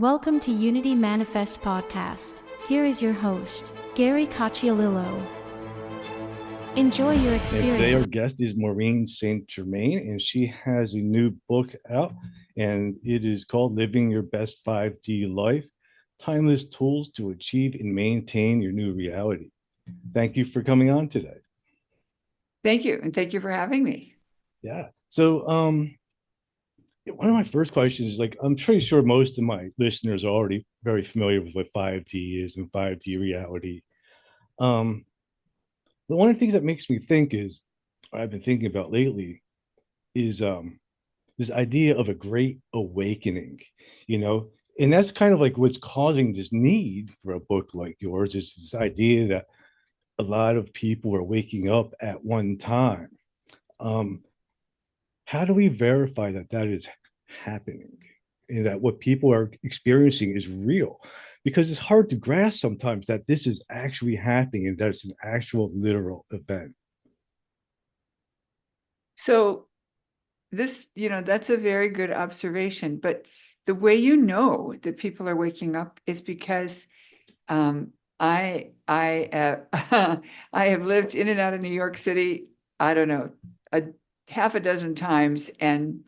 Welcome to Unity Manifest Podcast. Here is your host, Gary Cacciolillo. Enjoy your And today experience. our guest is Maureen Germain, and she has a new book out, and it is called Living Your Best 5D Life, Timeless Tools to Achieve and Maintain Your New Reality. Thank you for coming on today. Thank you. And thank you for having me. Yeah. So, one of my first questions is like, I'm pretty sure most of my listeners are already very familiar with what 5D is and 5D reality. But one of the things that makes me think is, I've been thinking about lately, is this idea of a great awakening, you know, and that's kind of like what's causing this need for a book like yours, is this idea that a lot of people are waking up at one time. Um, how do we verify that that is happening and that what people are experiencing is real? Because it's hard to grasp sometimes that this is actually happening and that it's an actual literal event. So this, that's a very good observation. But the way you know that people are waking up is because I I have lived in and out of New York City, I don't know, half a dozen times, and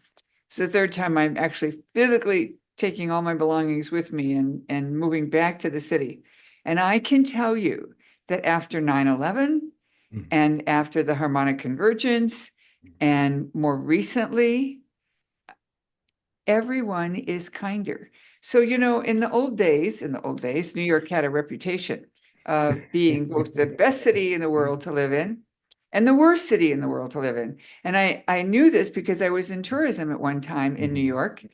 it's the third time I'm actually physically taking all my belongings with me and moving back to the city. And I can tell you that after 9/11 and after the harmonic convergence, and more recently, everyone is kinder. So, in the old days, New York had a reputation of being both the best city in the world to live in and the worst city in the world to live in. And I knew this because I was in tourism at one time in New York.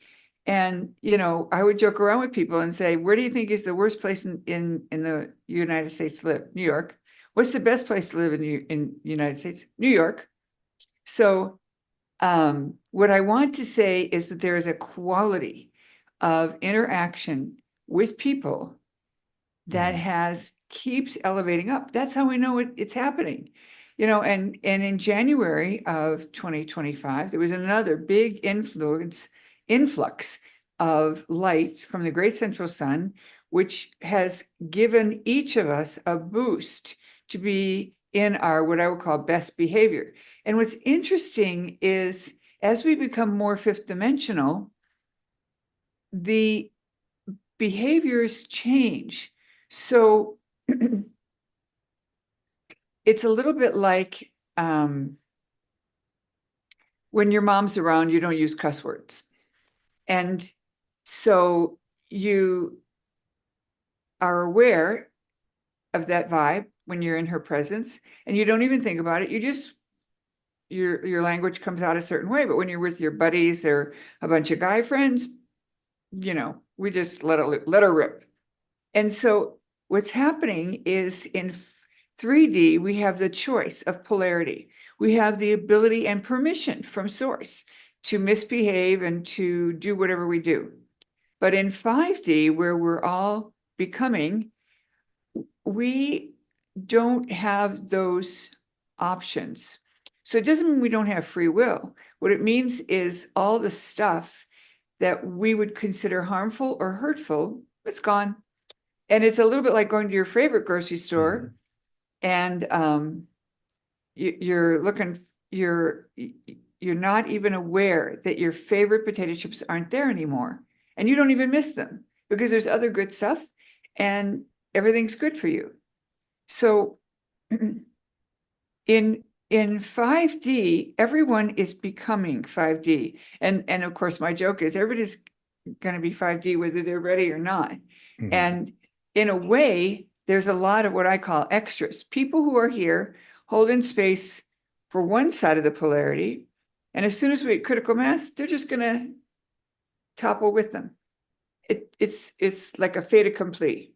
And, I would joke around with people and say, where do you think is the worst place in the United States to live? New York. What's the best place to live in the United States? New York. So what I want to say is that there is a quality of interaction with people that keeps elevating up. That's how we know it's happening. And in January of 2025, there was another big influx of light from the great central sun, which has given each of us a boost to be in our, what I would call, best behavior. And what's interesting is, as we become more fifth dimensional, the behaviors change. So it's a little bit like when your mom's around, you don't use cuss words. And so you are aware of that vibe when you're in her presence, and you don't even think about it. You just, your language comes out a certain way. But when you're with your buddies or a bunch of guy friends, we just let her rip. And so what's happening is, in 3D, we have the choice of polarity. We have the ability and permission from source to misbehave and to do whatever we do. But in 5D, where we're all becoming, we don't have those options. So it doesn't mean we don't have free will. What it means is all the stuff that we would consider harmful or hurtful, it's gone. And it's a little bit like going to your favorite grocery store, and you're not even aware that your favorite potato chips aren't there anymore, and you don't even miss them because there's other good stuff and everything's good for you. So in 5D, everyone is becoming 5D. And of course, my joke is everybody's going to be 5D whether they're ready or not. And in a way, there's a lot of what I call extras, people who are here holding space for one side of the polarity. And as soon as we hit critical mass, they're just going to topple with them. It's like a fait accompli.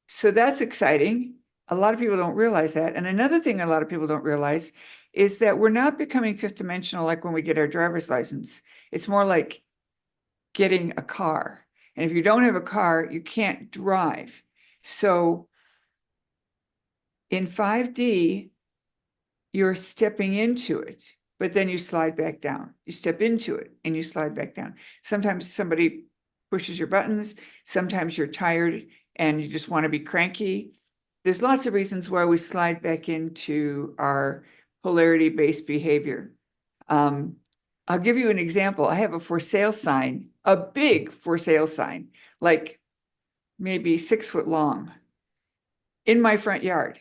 So that's exciting. A lot of people don't realize that. And another thing a lot of people don't realize is that we're not becoming fifth dimensional like when we get our driver's license. It's more like getting a car. And if you don't have a car, you can't drive. So in 5D, you're stepping into it, but then you slide back down. You step into it and you slide back down. Sometimes somebody pushes your buttons. Sometimes you're tired and you just want to be cranky. There's lots of reasons why we slide back into our polarity-based behavior. I'll give you an example. I have a for sale sign, a big for sale sign, like maybe 6 foot long, in my front yard.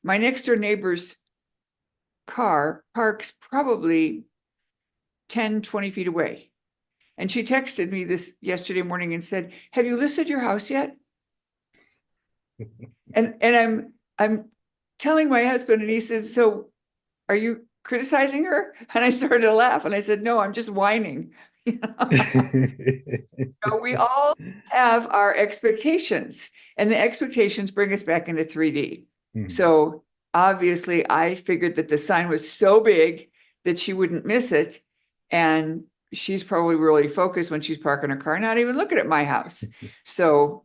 My next door neighbor's car parks probably 10, 20 feet away. And she texted me this yesterday morning and said, "Have you listed your house yet?" And I'm telling my husband, and he says, "So are you criticizing her?" And I started to laugh and I said, "No, I'm just whining." We all have our expectations, and the expectations bring us back into 3D. Mhm. So obviously I figured that the sign was so big that she wouldn't miss it. And she's probably really focused when she's parking her car, not even looking at my house. So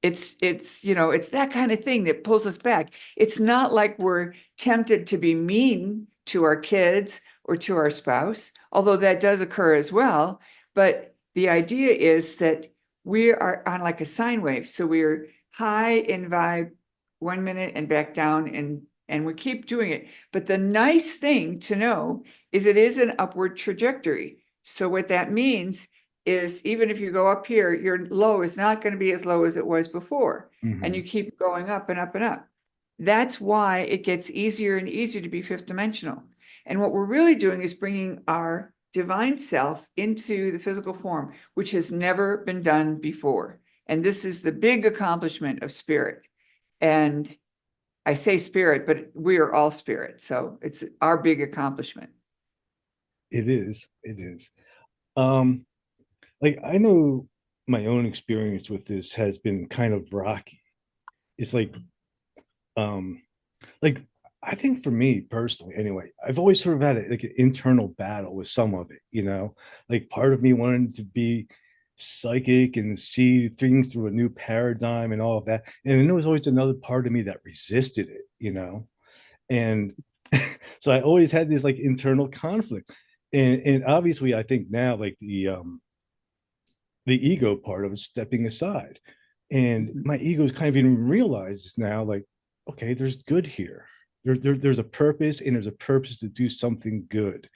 it's it's that kind of thing that pulls us back. It's not like we're tempted to be mean to our kids or to our spouse, although that does occur as well. But the idea is that we are on like a sine wave. So we're high in vibe 1 minute and back down, and we keep doing it. But the nice thing to know is it is an upward trajectory. So what that means is even if you go up here, your low is not going to be as low as it was before. And you keep going up and up and up. That's why it gets easier and easier to be fifth dimensional. And what we're really doing is bringing our divine self into the physical form, which has never been done before. And this is the big accomplishment of spirit. And I say spirit, but we are all spirit. So it's our big accomplishment. It is. It is. Like I know my own experience with this has been kind of rocky. It's like I think for me personally, anyway, I've always sort of had like an internal battle with some of it, like part of me wanted to be psychic and see things through a new paradigm and all of that. And then there was always another part of me that resisted it. And so I always had this like internal conflict. And obviously I think now like the ego part of it stepping aside. And my ego is kind of even realizes now, like, okay, there's good here. There's a purpose, and there's a purpose to do something good.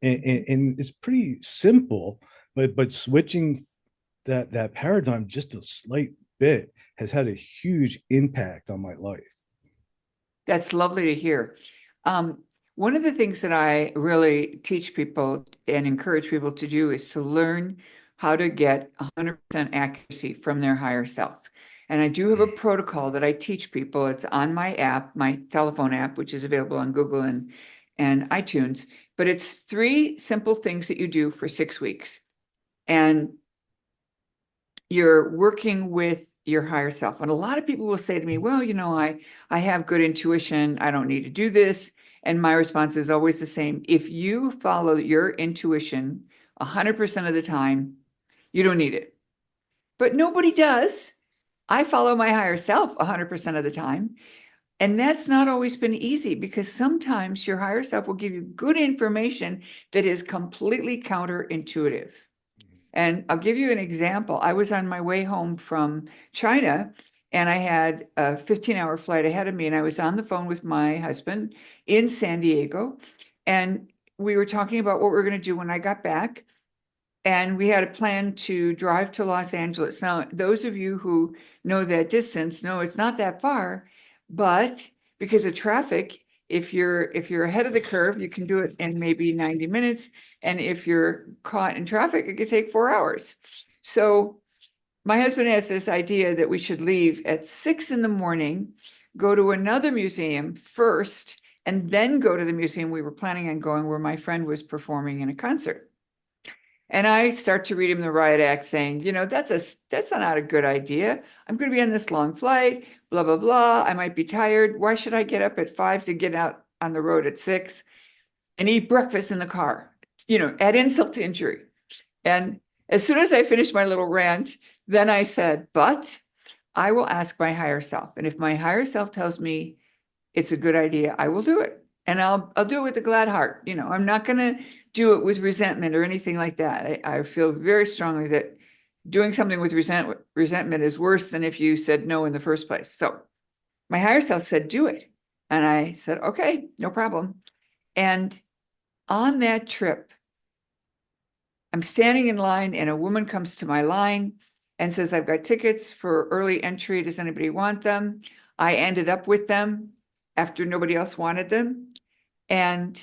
And it's pretty simple, but switching that paradigm just a slight bit has had a huge impact on my life. That's lovely to hear. One of the things that I really teach people and encourage people to do is to learn how to get 100% accuracy from their higher self. And I do have a protocol that I teach people. It's on my app, my telephone app, which is available on Google and iTunes. But it's 3 simple things that you do for 6 weeks. And you're working with your higher self. And a lot of people will say to me, well, I have good intuition. I don't need to do this. And my response is always the same. If you follow your intuition 100% of the time, you don't need it. But nobody does. I follow my higher self 100% of the time. And that's not always been easy, because sometimes your higher self will give you good information that is completely counterintuitive. And I'll give you an example. I was on my way home from China, and I had a 15-hour flight ahead of me, and I was on the phone with my husband in San Diego, and we were talking about what we were going to do when I got back. And we had a plan to drive to Los Angeles. Now, those of you who know that distance know it's not that far, but because of traffic, if you're ahead of the curve, you can do it in maybe 90 minutes. And if you're caught in traffic, it could take 4 hours. So my husband has this idea that we should leave at 6 in the morning, go to another museum first, and then go to the museum we were planning on going, where my friend was performing in a concert. And I start to read him the riot act saying, that's not a good idea. I'm going to be on this long flight, blah, blah, blah. I might be tired. Why should I get up at 5 to get out on the road at 6 and eat breakfast in the car? Add insult to injury. And as soon as I finished my little rant, then I said, but I will ask my higher self. And if my higher self tells me it's a good idea, I will do it. And I'll do it with a glad heart. I'm not going to do it with resentment or anything like that. I feel very strongly that doing something with resentment is worse than if you said no in the first place. So my higher self said, do it. And I said, okay, no problem. And on that trip, I'm standing in line and a woman comes to my line and says, I've got tickets for early entry. Does anybody want them? I ended up with them after nobody else wanted them. And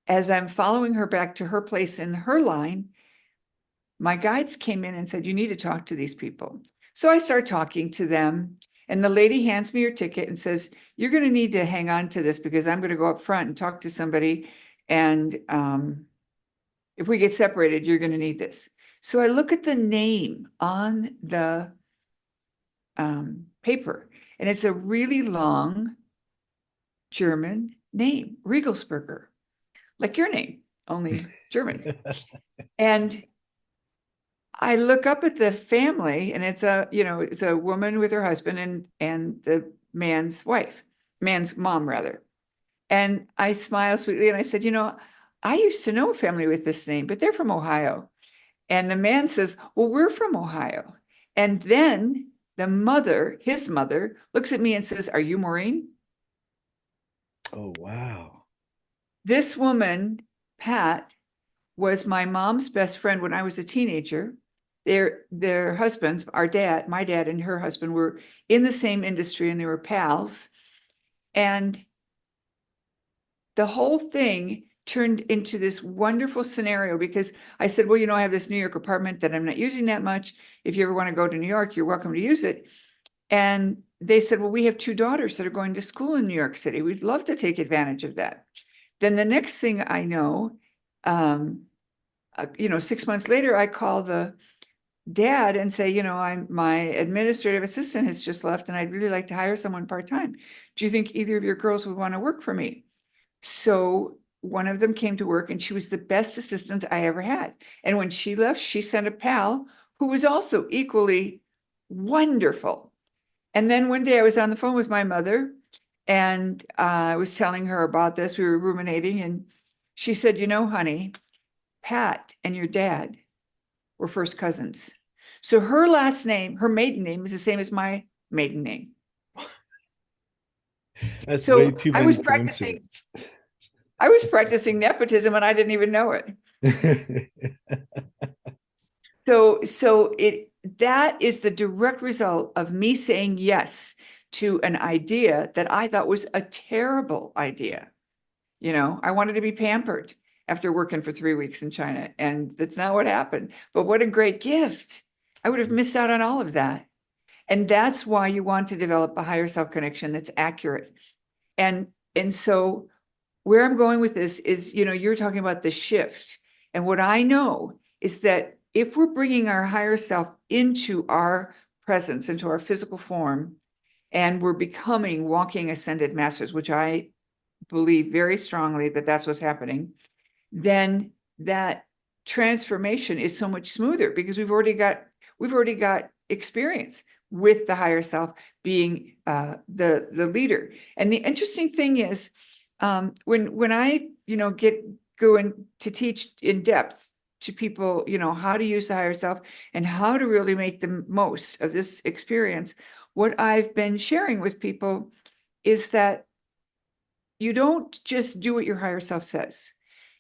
as I'm following her back to her place in her line, my guides came in and said, you need to talk to these people. So I start talking to them. And the lady hands me her ticket and says, you're going to need to hang on to this because I'm going to go up front and talk to somebody. And if we get separated, you're going to need this. So I look at the name on the paper, and it's a really long German name, Riegelsberger, like your name, only German. And I look up at the family, and it's a woman with her husband and the man's mom rather. And I smile sweetly and I said, I used to know a family with this name, but they're from Ohio. And the man says, well, we're from Ohio. And then his mother, looks at me and says, are you Maureen? Oh, wow. This woman, Pat, was my mom's best friend when I was a teenager. Their husbands, my dad and her husband were in the same industry and they were pals. And the whole thing turned into this wonderful scenario because I said, well, I have this New York apartment that I'm not using that much. If you ever want to go to New York, you're welcome to use it. And they said, well, we have 2 daughters that are going to school in New York City. We'd love to take advantage of that. Then the next thing I know, 6 months later, I call the dad and say, my administrative assistant has just left and I'd really like to hire someone part-time. Do you think either of your girls would want to work for me? So one of them came to work and she was the best assistant I ever had. And when she left, she sent a pal who was also equally wonderful. And then one day I was on the phone with my mother and I was telling her about this. We were ruminating and she said, honey, Pat and your dad were first cousins. So her last name, her maiden name is the same as my maiden name. That's so way too many I was practicing nepotism and I didn't even know it. So that is the direct result of me saying yes to an idea that I thought was a terrible idea. I wanted to be pampered after working for 3 weeks in China, and that's not what happened. But what a great gift. I would have missed out on all of that. And that's why you want to develop a higher self connection that's accurate. And so where I'm going with this is, you're talking about the shift. And what I know is that if we're bringing our higher self into our presence, into our physical form, and we're becoming walking ascended masters, which I believe very strongly that that's what's happening, then that transformation is so much smoother because we've already got experience with the higher self being the leader. And the interesting thing is, when I get going to teach in depth to people, how to use the higher self and how to really make the most of this experience, what I've been sharing with people is that you don't just do what your higher self says.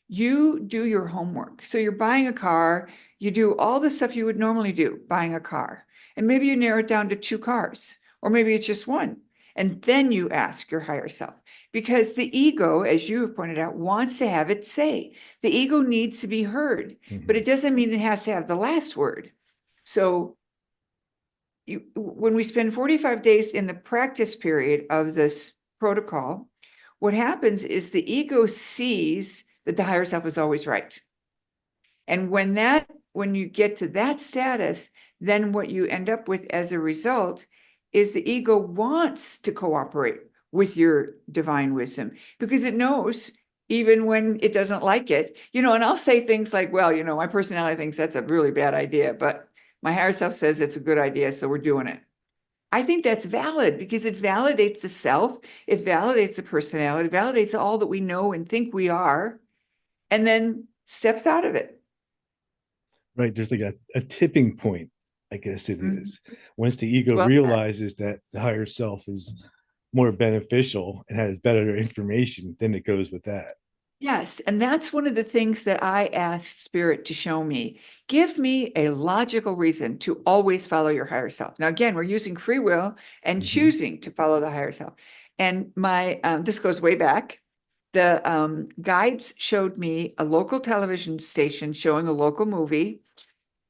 You do your homework. So you're buying a car, you do all the stuff you would normally do buying a car. And maybe you narrow it down to 2 cars, or maybe it's just one. And then you ask your higher self, because the ego, as you have pointed out, wants to have its say. The ego needs to be heard, but it doesn't mean it has to have the last word. So when we spend 45 days in the practice period of this protocol, what happens is the ego sees that the higher self is always right. And when you get to that status, then what you end up with as a result is the ego wants to cooperate with your divine wisdom because it knows even when it doesn't like it, and I'll say things like, well, my personality thinks that's a really bad idea, but my higher self says it's a good idea, so we're doing it. I think that's valid because it validates the self, it validates the personality, it validates all that we know and think we are, and then steps out of it. Right. There's like a tipping point, I guess it Mhm. is. Once the ego Well said. realizes that the higher self is more beneficial and has better information, then it goes with that. Yes, and that's one of the things that I asked Spirit to show me. Give me a logical reason to always follow your higher self. Now, again, we're using free will and Mhm. choosing to follow the higher self. And my this goes way back. The guides showed me a local television station showing a local movie,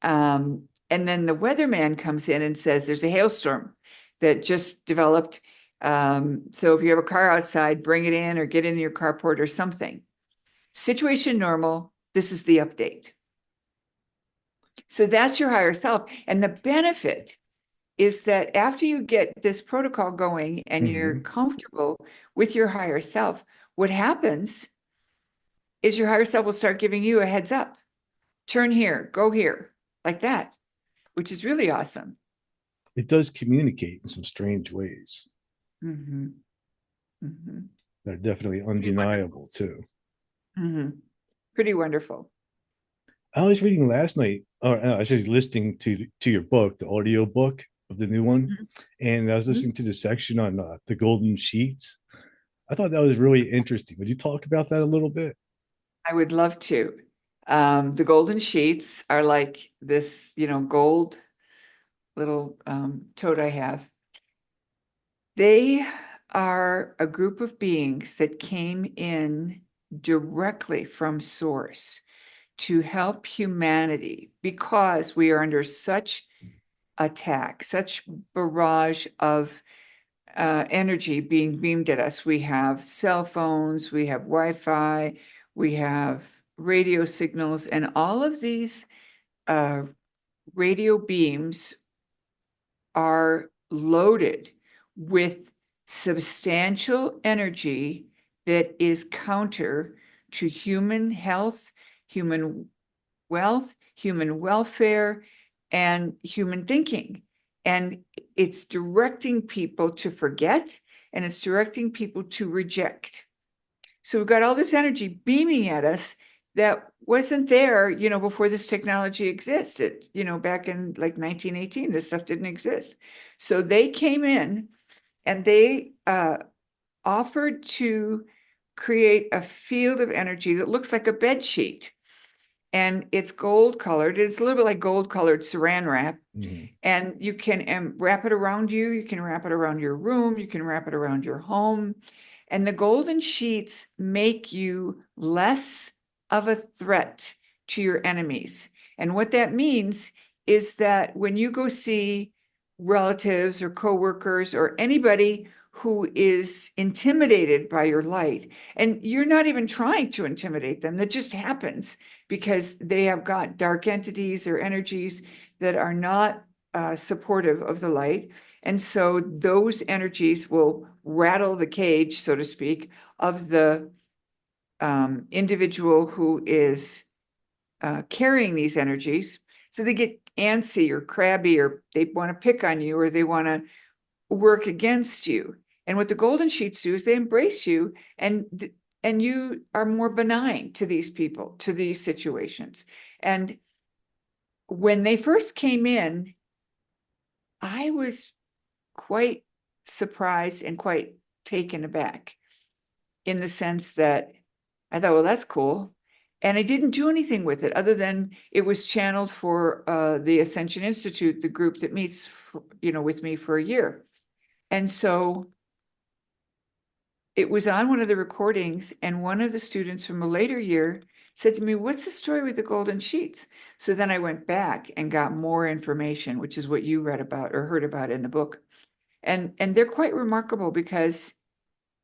and then the weatherman comes in and says there's a hailstorm that just developed. So if you have a car outside, bring it in or get in your carport or something. Situation normal. This is the update. So that's your higher self. And the benefit is that after you get this protocol going and you're Mhm. comfortable with your higher self, what happens is your higher self will start giving you a heads up. Turn here, go here, like that, which is really awesome. It does communicate in some strange ways Mm-hmm. Mm-hmm. that are definitely Pretty wonderful. undeniable too. Mm-hmm. Pretty wonderful. I was reading last night, or I was just listening to your book, the audio book of the new one, and I was Mm-hmm. listening to the section on the golden sheets. I thought that was really interesting. Would you talk about that a little bit? I would love to. The golden sheets are like this, gold little toad I have. They are a group of beings that came in directly from source to help humanity because we are under such attack, such barrage of energy being beamed at us. We have cell phones, we have Wi-Fi, we have radio signals, and all of these uh, radio beams are loaded with substantial energy that is counter to human health, human wealth, human welfare, and human thinking. And it's directing people to forget and it's directing people to reject. So we've got all this energy beaming at us that wasn't there, before this technology existed, back in like 1918, this stuff didn't exist. So they came in and they offered to create a field of energy that looks like a bed sheet. And it's gold colored. It's a little bit like gold colored saran wrap. Mhm. And you can wrap it around you. You can wrap it around your room. You can wrap it around your home. And the golden sheets make you less of a threat to your enemies. And what that means is that when you go see relatives or coworkers or anybody who is intimidated by your light, and you're not even trying to intimidate them, that just happens because they have got dark entities or energies that are not supportive of the light. And so those energies will rattle the cage, so to speak, of the individual who is carrying these energies. So they get antsy or crabby, or they want to pick on you, or they want to work against you. And what the golden sheets do is they embrace you, and you are more benign to these people, to these situations. And when they first came in, I was quite surprised and quite taken aback in the sense that I thought, well, that's cool. And I didn't do anything with it other than it was channeled for the Ascension Institute, the group that meets, with me for a year. And so it was on one of the recordings, and one of the students from a later year said to me, what's the story with the golden sheets? So then I went back and got more information, which is what you read about or heard about in the book. And they're quite remarkable because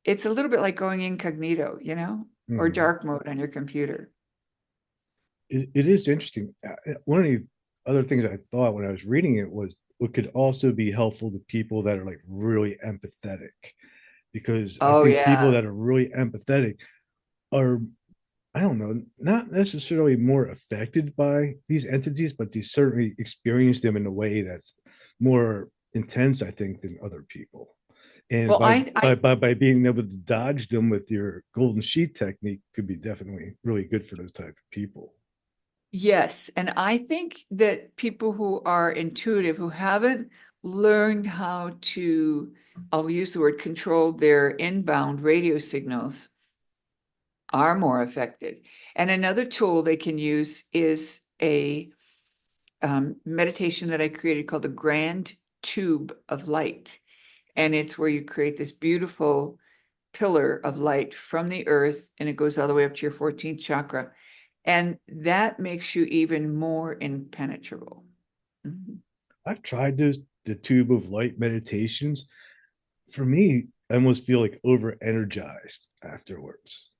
it's a little bit like going incognito, or Mhm. dark mode on your computer. It is interesting. One of the other things I thought when I was reading it was it could also be helpful to people that are like really empathetic, because I Oh, think people yeah. that are really empathetic are, I don't know, not necessarily more affected by these entities, but they certainly experience them in a way that's more intense, I think, than other people. And Well, by being able to dodge them with your golden sheet technique could be definitely really good for those type of people. yes, and I think that people who are intuitive, who haven't learned how to, I'll use the word control their inbound radio signals, are more affected. And another tool they can use is a meditation that I created called the Grand Tube of Light. And it's where you create this beautiful pillar of light from the earth, and it goes all the way up to your 14th chakra. And that makes you even more impenetrable. Mhm. I've tried the tube of light meditations. For me, I almost feel like over energized afterwards.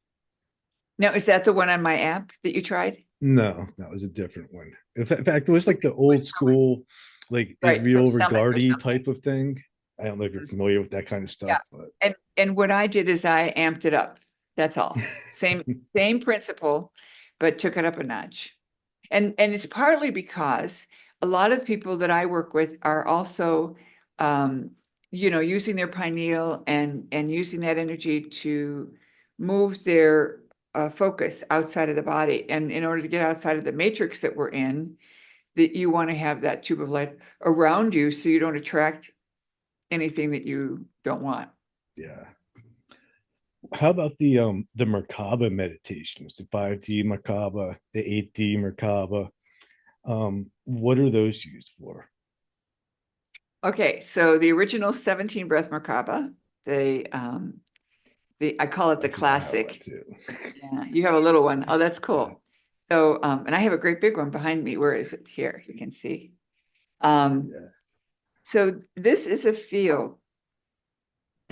Now, is that the one on my app that you tried? No, that was a different one. In fact, it was like the It was old school, like right from Israel Summit or Regardi something. type of thing. I don't know if you're familiar with that kind of Yeah. stuff, but And what I did is I amped it up. That's all. Same principle, but took it up a notch. And it's partly because a lot of people that I work with are also using their pineal and using that energy to move their focus outside of the body. And in order to get outside of the matrix that we're in, that you want to have that tube of light around you so you don't attract anything that you don't want. yeah. How about the Merkaba meditations, the 5D Merkaba, the 8D Merkaba? What are those used for? Okay, so the original 17 breath Merkaba, I call it I the think I have one classic. too. Yeah, you have a little one. Oh, that's Yeah. cool. So, and I have a great big one behind me. Where is it? Here, you can see. Um, Yeah. so this is a field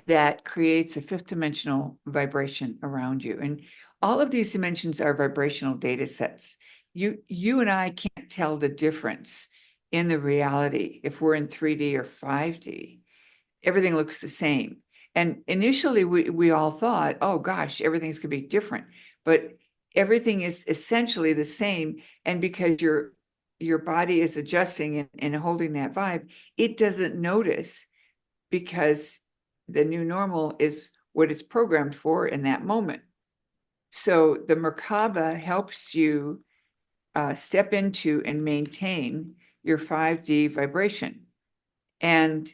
that creates a fifth dimensional vibration around you. And all of these dimensions are vibrational data sets. You and I can't tell the difference in the reality if we're in 3D or 5D. Everything looks the same. And initially we all thought, oh gosh, everything's gonna be different. But everything is essentially the same. And because your body is adjusting and holding that vibe, it doesn't notice because the new normal is what it's programmed for in that moment. So the Merkaba helps you step into and maintain your 5D vibration. And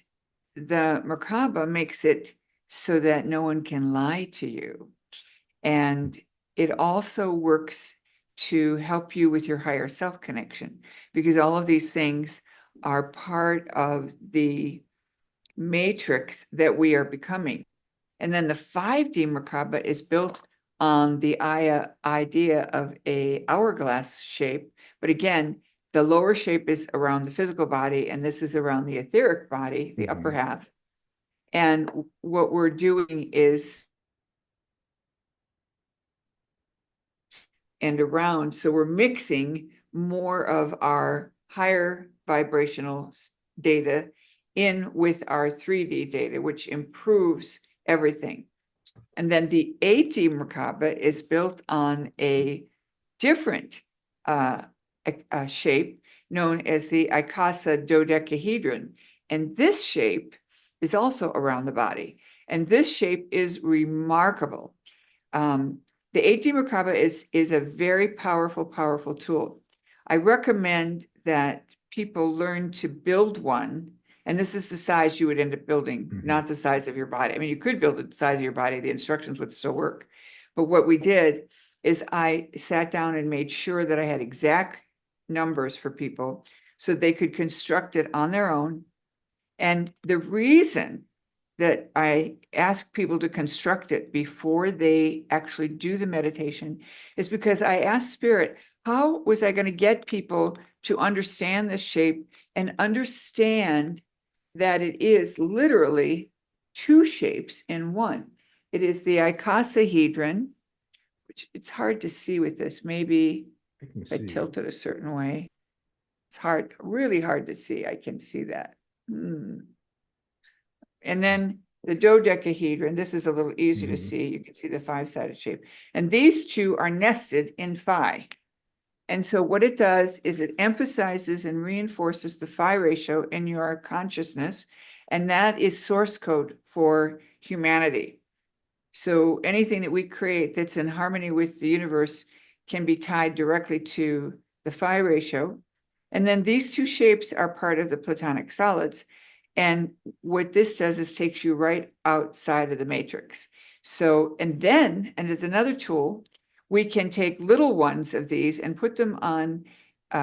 the Merkaba makes it so that no one can lie to you. And it also works to help you with your higher self connection, because all of these things are part of the matrix that we are becoming. And then the 5D Merkaba is built on the idea of a hourglass shape. But again, the lower shape is around the physical body, and this is around the etheric body, the upper half. And what we're doing is and around. So we're mixing more of our higher vibrational data in with our 3D data, which improves everything. And then the 8D Merkaba is built on a different shape known as the Icasa dodecahedron. And this shape is also around the body. And this shape is remarkable. The 8D Merkaba is a very powerful tool. I recommend that people learn to build one. And this is the size you would end up building, not the size of your body. I mean, you could build it the size of your body, the instructions would still work. But what we did is I sat down and made sure that I had exact numbers for people so they could construct it on their own. And the reason that I ask people to construct it before they actually do the meditation is because I asked Spirit, how was I going to get people to understand this shape and understand that it is literally two shapes in one? It is the icosahedron, which it's hard to see with this. Maybe I can if I see. tilt it a certain way, it's hard, really hard to see. I can see that. And then the dodecahedron, this is a little easier to see. You can see the five-sided shape. And these two are nested in phi. And so what it does is it emphasizes and reinforces the phi ratio in your consciousness, and that is source code for humanity. So anything that we create that's in harmony with the universe can be tied directly to the phi ratio. And then these two shapes are part of the platonic solids. And what this does is takes you right outside of the matrix. So, and as another tool, we can take little ones of these and put them on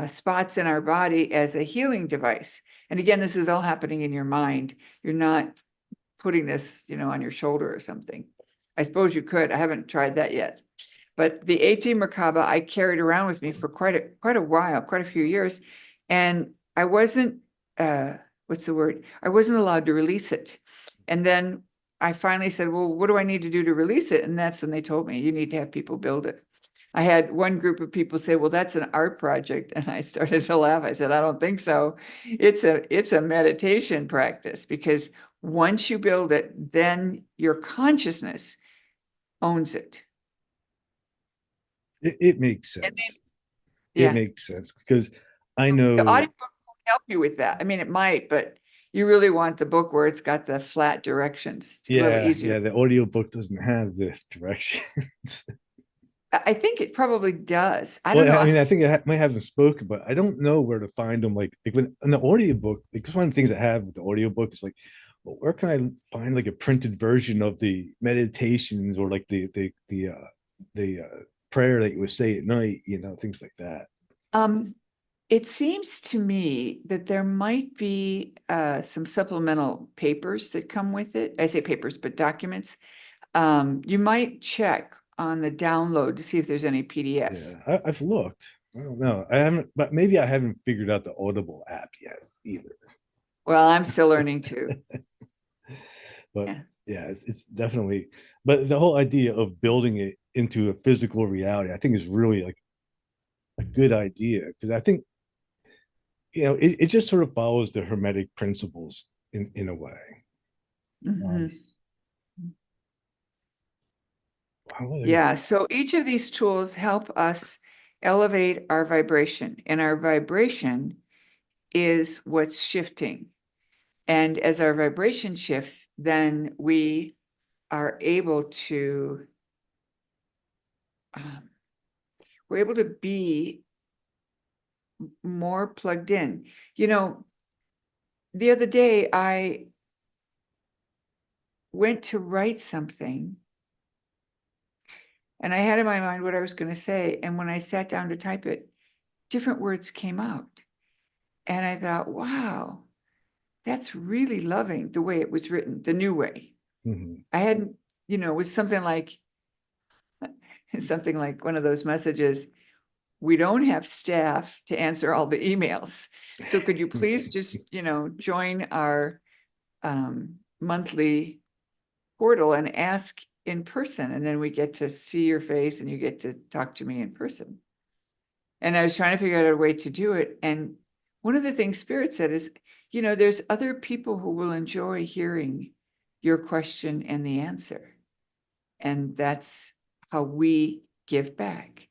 spots in our body as a healing device. And again, this is all happening in your mind. You're not putting this, on your shoulder or something. I suppose you could. I haven't tried that yet. But the AT Merkaba I carried around with me for quite a while, quite a few years. And I wasn't, what's the word? I wasn't allowed to release it. And then I finally said, well, what do I need to do to release it? And that's when they told me, you need to have people build it. I had one group of people say, well, that's an art project. And I started to laugh. I said, I don't think so. It's a meditation practice, because once you build it, then your consciousness owns it. It makes And sense. then, It makes sense because I the know, audiobook won't help you with that. I mean, it might, but you really want the book where it's got the flat directions. It's a little easier. the audiobook doesn't have the directions. I think it probably does. I don't Well, know. I mean, I think might have them spoken, but I don't know where to find them. Like when in the audiobook, like one of the things I have with the audiobook is like, well, where can I find like a printed version of the meditations or like the prayer that you would say at night, things like that. It seems to me that there might be some supplemental papers that come with it. I say papers, but documents. You might check on the download to see if there's any PDF. Yeah, I've looked. I don't know. I haven't, but maybe I haven't figured out the Audible app yet either. Well, I'm still learning too. But Yeah. yeah, it's definitely. But the whole idea of building it into a physical reality, I think, is really like a good idea, because I think it just sort of follows the hermetic principles in a way. Mhm. Yeah. So each of these tools help us elevate our vibration, and our vibration is what's shifting. And as our vibration shifts, then we are able to we're able to be more plugged in. The other day I went to write something, and I had in my mind what I was going to say. And when I sat down to type it, different words came out. And I thought, wow, that's really loving the way it was written, the new way. Mm-hmm. I hadn't, it was something like one of those messages. We don't have staff to answer all the emails. So could you please just, join our monthly portal and ask in person, and then we get to see your face and you get to talk to me in person. And I was trying to figure out a way to do it. And one of the things Spirit said is, there's other people who will enjoy hearing your question and the answer. And that's how we give back.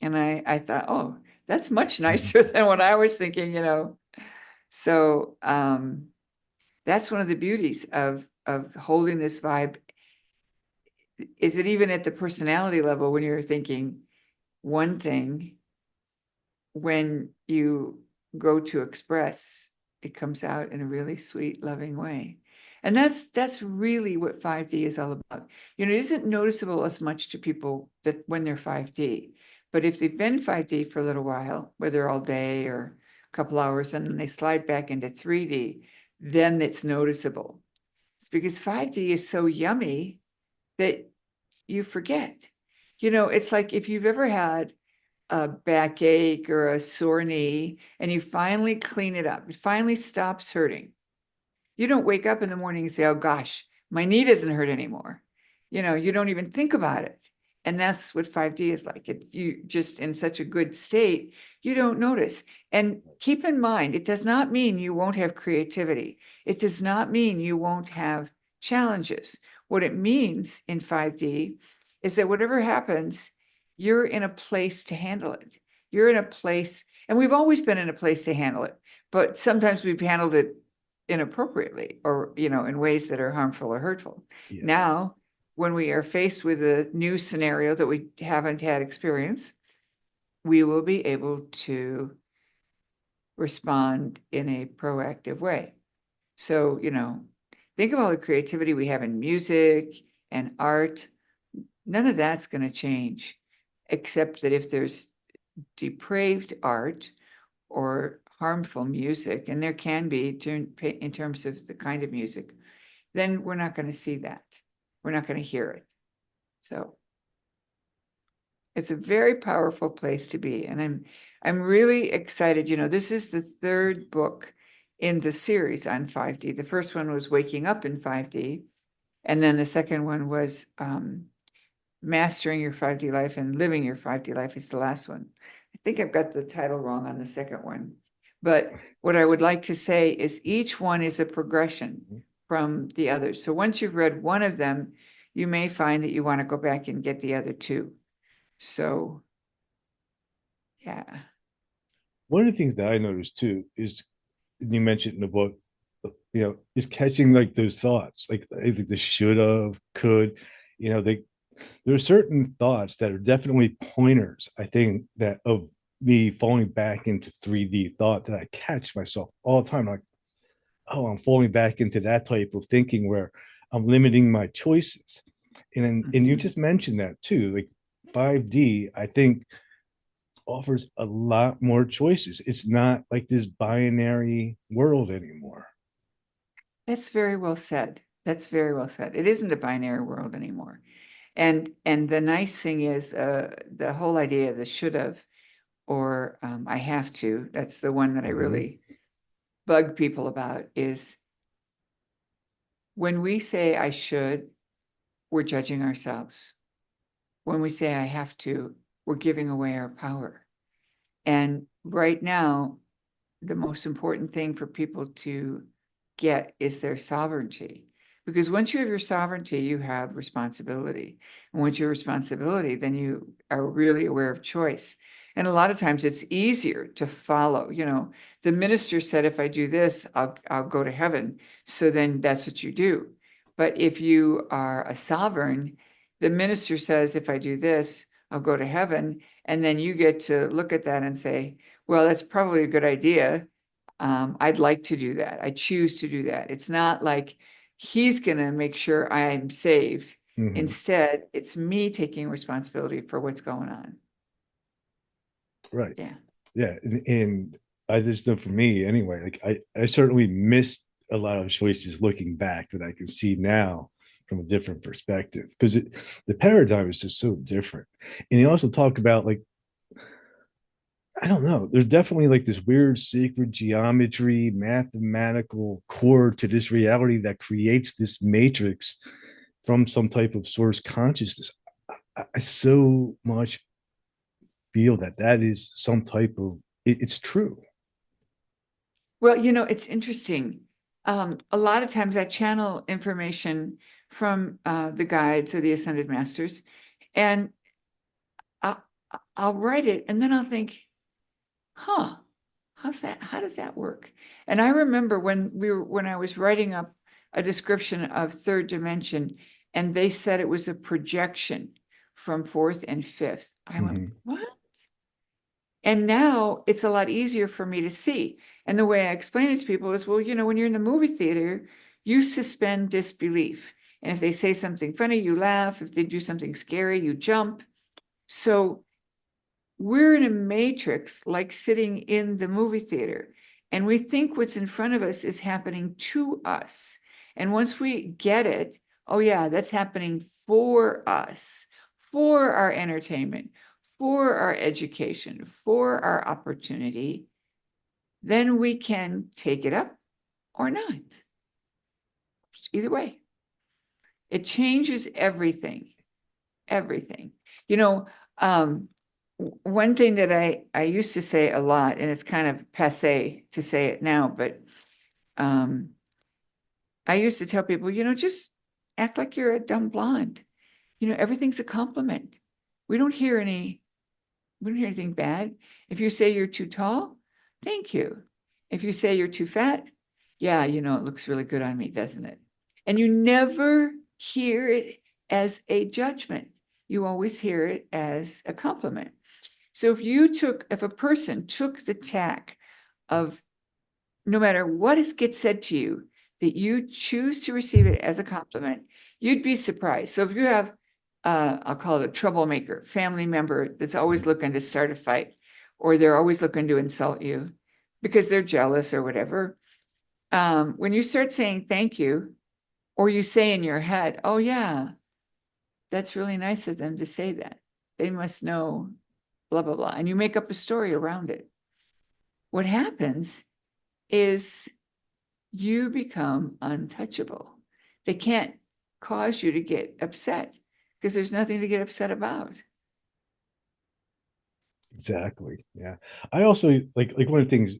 And I thought, oh, that's much nicer than what I was thinking, So that's one of the beauties of holding this vibe. Is it even at the personality level when you're thinking one thing, when you go to express, it comes out in a really sweet, loving way. And that's really what 5D is all about. It isn't noticeable as much to people that when they're 5D, but if they've been 5D for a little while, whether all day or a couple hours, and then they slide back into 3D, then it's noticeable. It's because 5D is so yummy that you forget. It's like if you've ever had a backache or a sore knee and you finally clean it up, it finally stops hurting. You don't wake up in the morning and say, oh gosh, my knee doesn't hurt anymore. You don't even think about it. And that's what 5D is like. You just in such a good state, you don't notice. And keep in mind, it does not mean you won't have creativity. It does not mean you won't have challenges. What it means in 5D is that whatever happens, you're in a place to handle it. You're in a place, and we've always been in a place to handle it, but sometimes we've handled it inappropriately or, in ways that are harmful or hurtful. Yeah. Now, when we are faced with a new scenario that we haven't had experience, we will be able to respond in a proactive way. So, think of all the creativity we have in music and art. None of that's going to change, except that if there's depraved art or harmful music, and there can be in terms of the kind of music, then we're not going to see that. We're not going to hear it. So it's a very powerful place to be. And I'm really excited. This is the third book in the series on 5D. The first one was Waking Up in 5D. And then the second one was Mastering Your 5D Life and Living Your 5D Life is the last one. I think I've got the title wrong on the second one. But what I would like to say is each one is a progression from the others. So once you've read one of them, you may find that you want to go back and get the other two. So, yeah. One of the things that I noticed too is, you mentioned in the book, is catching like those thoughts, like is it the should have, could, there are certain thoughts that are definitely pointers, I think, that of me falling back into 3D thought that I catch myself all the time. Like, oh, I'm falling back into that type of thinking where I'm limiting my choices. And you just mentioned that too. Like 5D, I think, offers a lot more choices. It's not like this binary world anymore. That's very well said. That's very well said. It isn't a binary world anymore. And the nice thing is the whole idea of the should have or I have to, that's the one that I really bug people about, is when we say I should, we're judging ourselves. When we say I have to, we're giving away our power. And right now, the most important thing for people to get is their sovereignty. Because once you have your sovereignty, you have responsibility. And once you have responsibility, then you are really aware of choice. And a lot of times it's easier to follow. The minister said, if I do this, I'll go to heaven. So then that's what you do. But if you are a sovereign, the minister says, if I do this, I'll go to heaven. And then you get to look at that and say, well, that's probably a good idea. I'd like to do that. I choose to do that. It's not like he's going to make sure I'm saved. Instead, it's me taking responsibility for what's going on. Right. Yeah. Yeah. And I just know for me anyway, like I certainly missed a lot of choices looking back that I can see now from a different perspective, because the paradigm is just so different. And you also talk about, like, I don't know, there's definitely like this weird sacred geometry, mathematical core to this reality that creates this matrix from some type of source consciousness. I so much feel that is some type of, it's true. Well, it's interesting. A lot of times I channel information from the guides or the ascended masters, and I'll write it, and then I'll think, huh, how's that? How does that work? And I remember when I was writing up a description of third dimension, and they said it was a projection from fourth and fifth. I went, what? And now it's a lot easier for me to see. And the way I explain it to people is, well, when you're in the movie theater, you suspend disbelief. And if they say something funny, you laugh. If they do something scary, you jump. So we're in a matrix, like sitting in the movie theater. And we think what's in front of us is happening to us. And once we get it, oh yeah, that's happening for us, for our entertainment, for our education, for our opportunity, then we can take it up or not. Either way, it changes everything, everything. One thing that I used to say a lot, and it's kind of passé to say it now, but I used to tell people, just act like you're a dumb blonde. Everything's a compliment. We don't hear anything bad. If you say you're too tall, thank you. If you say you're too fat, yeah, it looks really good on me, doesn't it? And you never hear it as a judgment. You always hear it as a compliment. So if a person took the tack of no matter what gets said to you, that you choose to receive it as a compliment, you'd be surprised. So if you have, I'll call it a troublemaker, family member that's always looking to start a fight, or they're always looking to insult you because they're jealous or whatever, when you start saying thank you, or you say in your head, oh yeah, that's really nice of them to say that. They must know blah, blah, blah. And you make up a story around it. What happens is you become untouchable. They can't cause you to get upset because there's nothing to get upset about. Exactly. Yeah. I also like one of the things,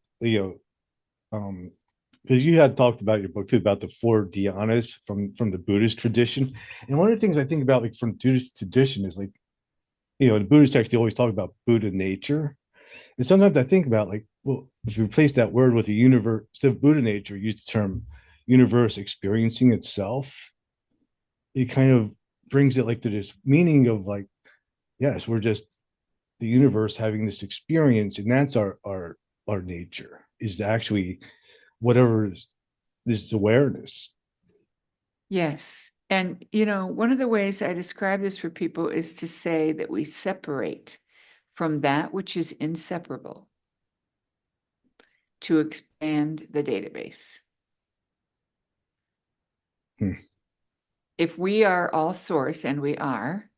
because you had talked about your book too about the four dhyanas from the Buddhist tradition. And one of the things I think about like from Buddhist tradition is like, in Buddhist text, you always talk about Buddha nature. And sometimes I think about like, well, if you replace that word with the universe, instead of Buddha nature, use the term universe experiencing itself, it kind of brings it like to this meaning of like, yes, we're just the universe having this experience, and that's our nature is actually whatever is this awareness. Yes. And, one of the ways I describe this for people is to say that we separate from that which is inseparable to expand the database. If we are all source, and we are,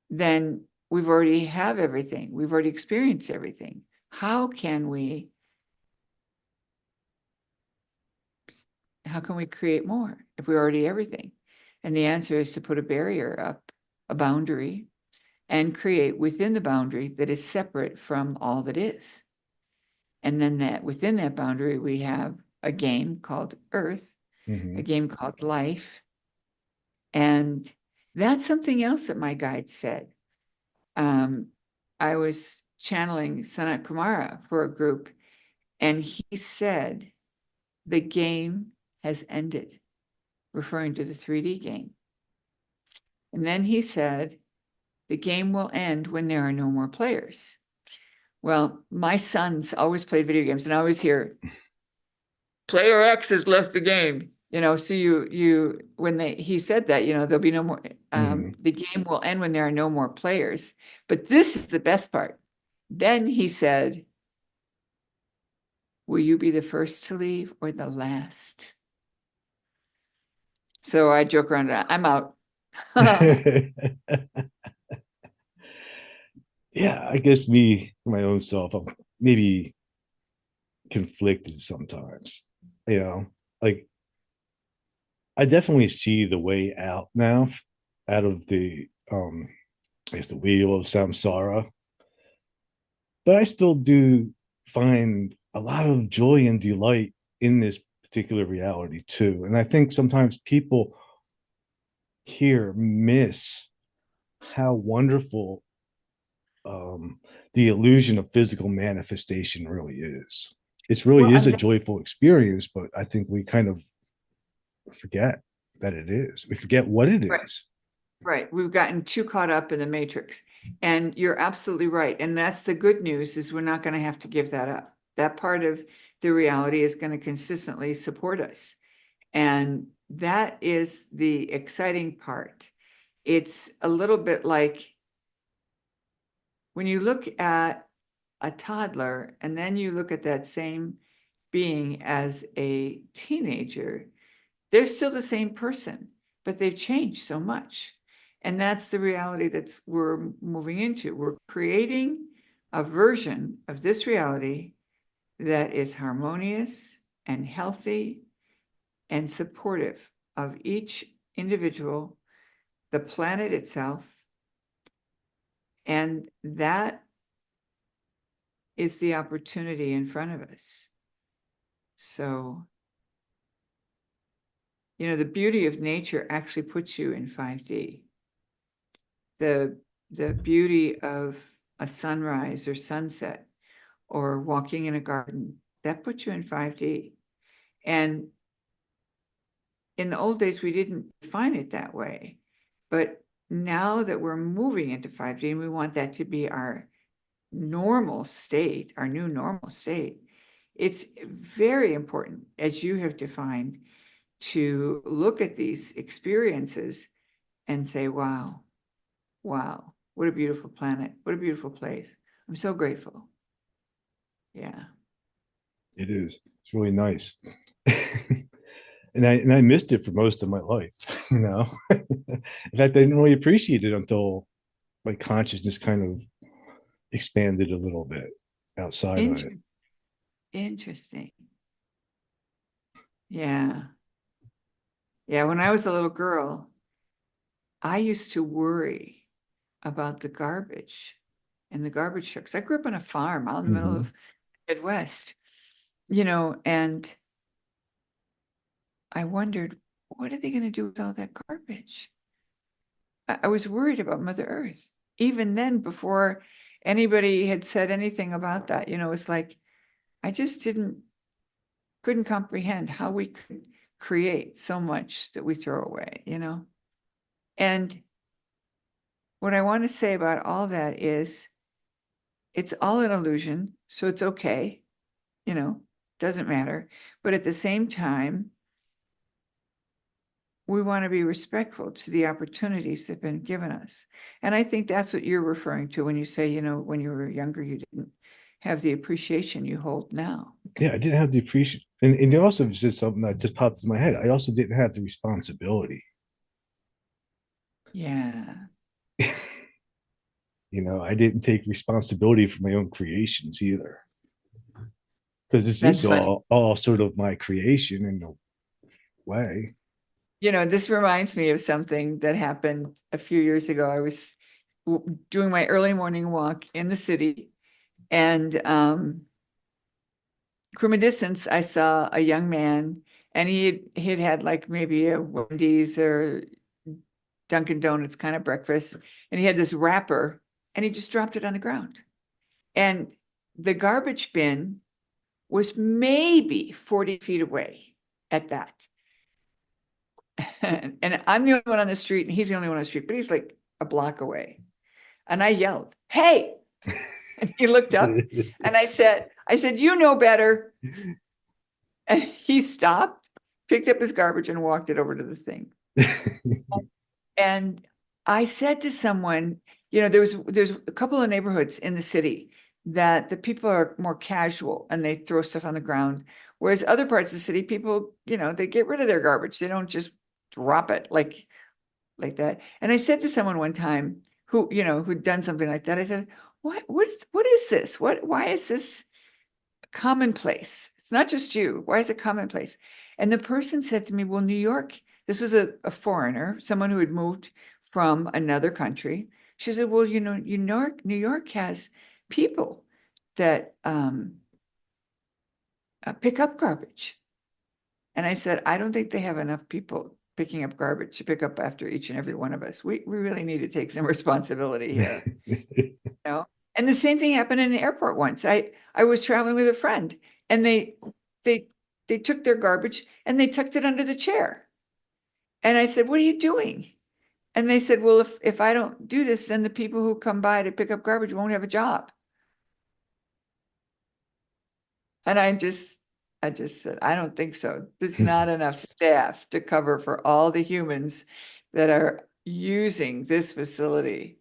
then we've already have everything. We've already experienced everything. How can we create more if we're already everything? And the answer is to put a barrier up, a boundary, and create within the boundary that is separate from all that is. And then that within that boundary, we have a game called Earth, a game called life. And that's something else that my guide said. I was channeling Sanat Kumara for a group, and he said, the game has ended, referring to the 3D game. And then he said, the game will end when there are no more players. Well, my sons always play video games, and I always hear, player X has left the game. So he said that, there'll be no more, the game will end when there are no more players. But this is the best part. Then he said, will you be the first to leave or the last? So I joke around, I'm out. Yeah, I guess me, my own self, I'm maybe conflicted sometimes. Like I definitely see the way out now, out of the I guess the wheel of samsara. But I still do find a lot of joy and delight in this particular reality too. And I think sometimes people here miss how wonderful the illusion of physical manifestation really is. It really is a joyful experience, but I think we kind of forget that it is. We forget what it is. Right. We've gotten too caught up in the matrix. And you're absolutely right. And that's the good news, is we're not going to have to give that up. That part of the reality is going to consistently support us. And that is the exciting part. It's a little bit like when you look at a toddler and then you look at that same being as a teenager, they're still the same person, but they've changed so much. And that's the reality we're moving into. We're creating a version of this reality that is harmonious and healthy and supportive of each individual, the planet itself. And that is the opportunity in front of us. So, the beauty of nature actually puts you in 5D. The the beauty of a sunrise or sunset or walking in a garden, that puts you in 5D. And in the old days, we didn't define it that way. But now that we're moving into 5D and we want that to be our normal state, our new normal state, it's very important, as you have defined, to look at these experiences and say, wow, wow, what a beautiful planet, what a beautiful place. I'm so grateful. Yeah. It is. It's really nice. And I missed it for most of my life, you know. In fact, I didn't really appreciate it until my consciousness kind of expanded a little bit outside of it. Interesting. Yeah. Yeah. When I was a little girl, I used to worry about the garbage and the garbage trucks. I grew up on a farm out in the middle of the Midwest, you know, and I wondered, what are they going to do with all that garbage? I was worried about Mother Earth. Even then, before anybody had said anything about that, you know, it's like, I just couldn't comprehend how we could create so much that we throw away, you know? And what I want to say about all that is it's all an illusion, so it's okay, you know, doesn't matter. But at the same time, we want to be respectful to the opportunities that have been given us. And I think that's what you're referring to when you say, you know, when you were younger, you didn't have the appreciation you hold now. Yeah, I didn't have the appreciation. And it also said something that just popped in my head. I also didn't have the responsibility. Yeah. You know, I didn't take responsibility for my own creations either. Because this That's is funny. all sort of my creation in a way. You know, this reminds me of something that happened a few years ago. I was doing my early morning walk in the city, and from a distance, I saw a young man, and he'd had like maybe a Wendy's or Dunkin' Donuts kind of breakfast, and he had this wrapper, and he just dropped it on the ground. And the garbage bin was maybe 40 feet away at that. And I'm the only one on the street, and he's the only one on the street, but he's like a block away. And I yelled, "Hey!" And he looked up, and I said, "You know better." And he stopped, picked up his garbage, and walked it over to the thing. And I said to someone, you know, there's a couple of neighborhoods in the city that the people are more casual and they throw stuff on the ground, whereas other parts of the city, people, you know, they get rid of their garbage. They don't just drop it like that. And I said to someone one time who, you know, who'd done something like that, I said, what is this? Why is this commonplace? It's not just you. Why is it commonplace? And the person said to me, well, New York, this was a foreigner, someone who had moved from another country. She said, well, you know, New York has people that pick up garbage. And I said, I don't think they have enough people picking up garbage to pick up after each and every one of us. We really need to take some responsibility here. You know? And the same thing happened in the airport once. I was traveling with a friend, and they took their garbage and they tucked it under the chair. And I said, what are you doing? And they said, well, if I don't do this, then the people who come by to pick up garbage won't have a job. And I just said, I don't think so. There's not enough staff to cover for all the humans that are using this facility.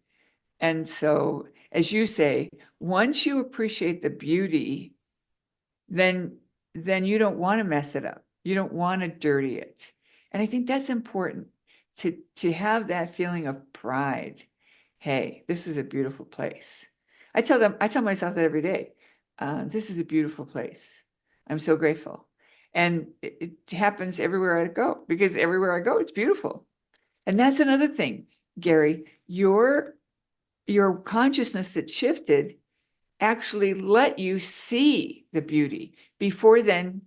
And so, as you say, once you appreciate the beauty, then you don't want to mess it up. You don't want to dirty it. And I think that's important to have that feeling of pride. Hey, this is a beautiful place. I tell myself that every day. This is a beautiful place. I'm so grateful. And it happens everywhere I go, because everywhere I go, it's beautiful. And that's another thing, Gary, your consciousness that shifted actually let you see the beauty. Before then,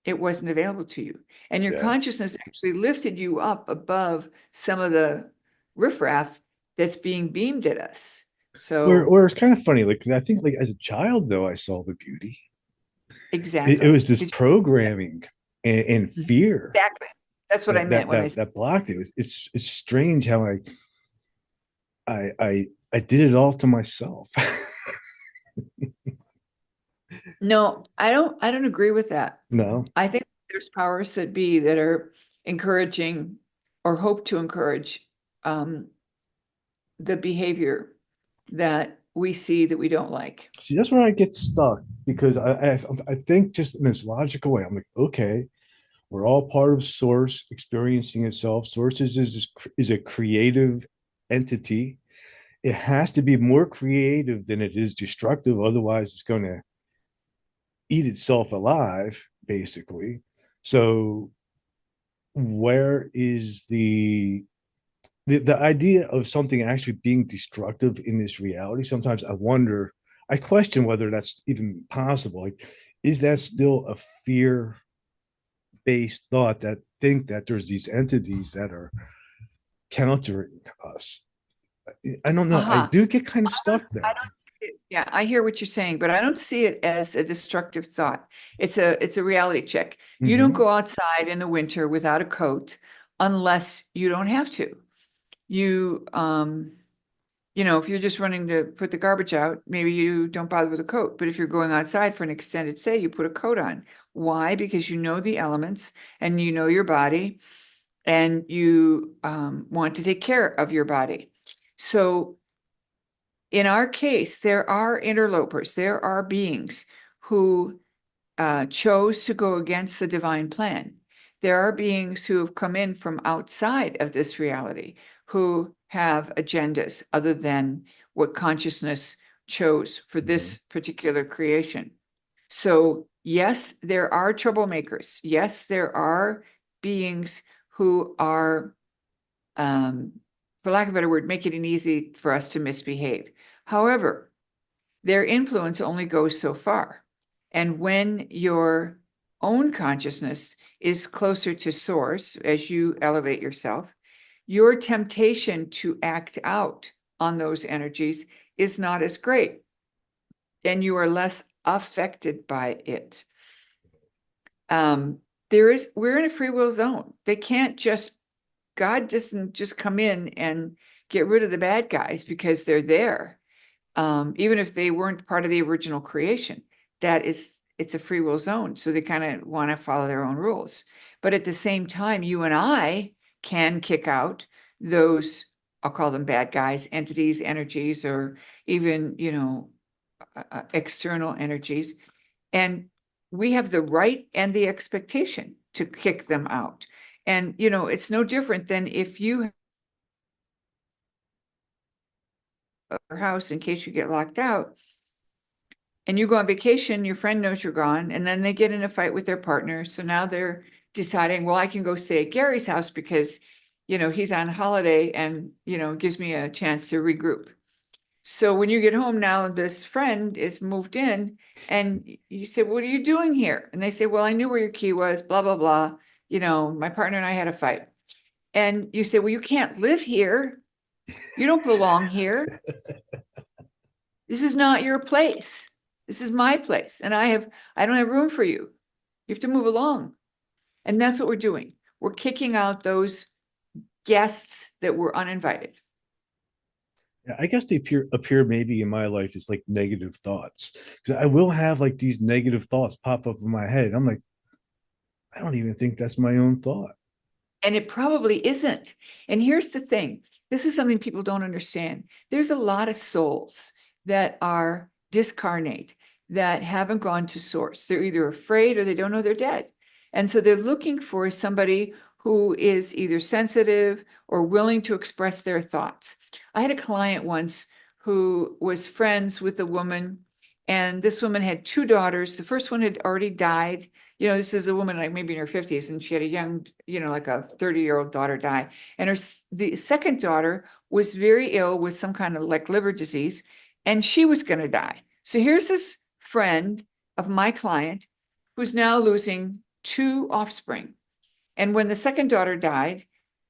it wasn't available to you. And your Yeah. consciousness actually lifted you up above some of the riffraff that's being beamed at us. So or it's kind of funny. Like I think like as a child though, I saw the beauty. It exactly. was this programming and fear Exactly. That's what I meant when I said, that blocked it. It's strange how I did it all to myself. no, I don't agree with that. No. I think there's powers that be that are encouraging or hope to encourage um, the behavior that we see that we don't like. See, that's where I get stuck because I think just in this logical way, I'm like, okay, we're all part of source experiencing itself. Source is a creative entity. It has to be more creative than it is destructive. Otherwise, it's going to eat itself alive, basically. So, where is the idea of something actually being destructive in this reality? Sometimes I wonder, I question whether that's even possible. Like, is that still a fear based thought that think that there's these entities that are countering us? I don't know. I Uh-huh. do get kind of stuck I there. don't see it. Yeah, I hear what you're saying, but I don't see it as a destructive thought. It's a reality check. You don't Mm-hmm. go outside in the winter without a coat unless you don't have to. You if you're just running to put the garbage out, maybe you don't bother with a coat. But if you're going outside for an extended stay, you put a coat on. Why? Because you know the elements and you know your body and you want to take care of your body. So in our case, there are interlopers, there are beings who chose to go against the divine plan. There are beings who have come in from outside of this reality who have agendas other than what consciousness chose for Mm-hmm. this particular creation. So, yes, there are troublemakers. Yes, there are beings who are, um, for lack of a better word, making it easy for us to misbehave. However, their influence only goes so far. And when your own consciousness is closer to source as you elevate yourself, your temptation to act out on those energies is not as great, and you are less affected by it. Um, we're in a free will zone. God doesn't just come in and get rid of the bad guys because they're there. Even if they weren't part of the original creation, it's a free will zone. So they kind of want to follow their own rules. But at the same time, you and I can kick out those, I'll call them bad guys, entities, energies, or even, external energies. And we have the right and the expectation to kick them out. And, it's no different than if you have a house in case you get locked out and you go on vacation, your friend knows you're gone, and then they get in a fight with their partner. So now they're deciding, well, I can go stay at Gary's house because, he's on holiday and, gives me a chance to regroup. So when you get home now, this friend is moved in and you say, what are you doing here? And they say, well, I knew where your key was, blah, blah, blah. My partner and I had a fight. And you say, well, you can't live here. You don't belong here. This is not your place. This is my place. And I don't have room for you. You have to move along. And that's what we're doing. We're kicking out those guests that were uninvited. Yeah, I guess they appear maybe in my life as like negative thoughts because I will have like these negative thoughts pop up in my head. I'm like, I don't even think that's my own thought. And it probably isn't. And here's the thing. This is something people don't understand. There's a lot of souls that are discarnate, that haven't gone to source. They're either afraid or they don't know they're dead. And so they're looking for somebody who is either sensitive or willing to express their thoughts. I had a client once who was friends with a woman, and this woman had two daughters. The first one had already died. This is a woman like maybe in her 50s, and she had a young, like a 30-year-old daughter die. And the second daughter was very ill with some kind of like liver disease, and she was going to die. So here's this friend of my client who's now losing two offspring. And when the second daughter died,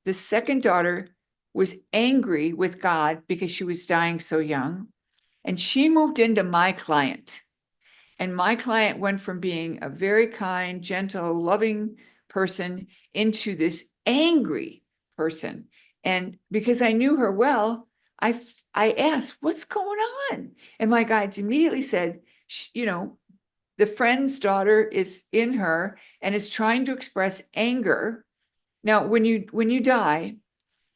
the second daughter was angry with God because she was dying so young. And she moved into my client. And my client went from being a very kind, gentle, loving person into this angry person. And because I knew her well, I asked, what's going on? And my guides immediately said, you know, the friend's daughter is in her and is trying to express anger. Now, when you die,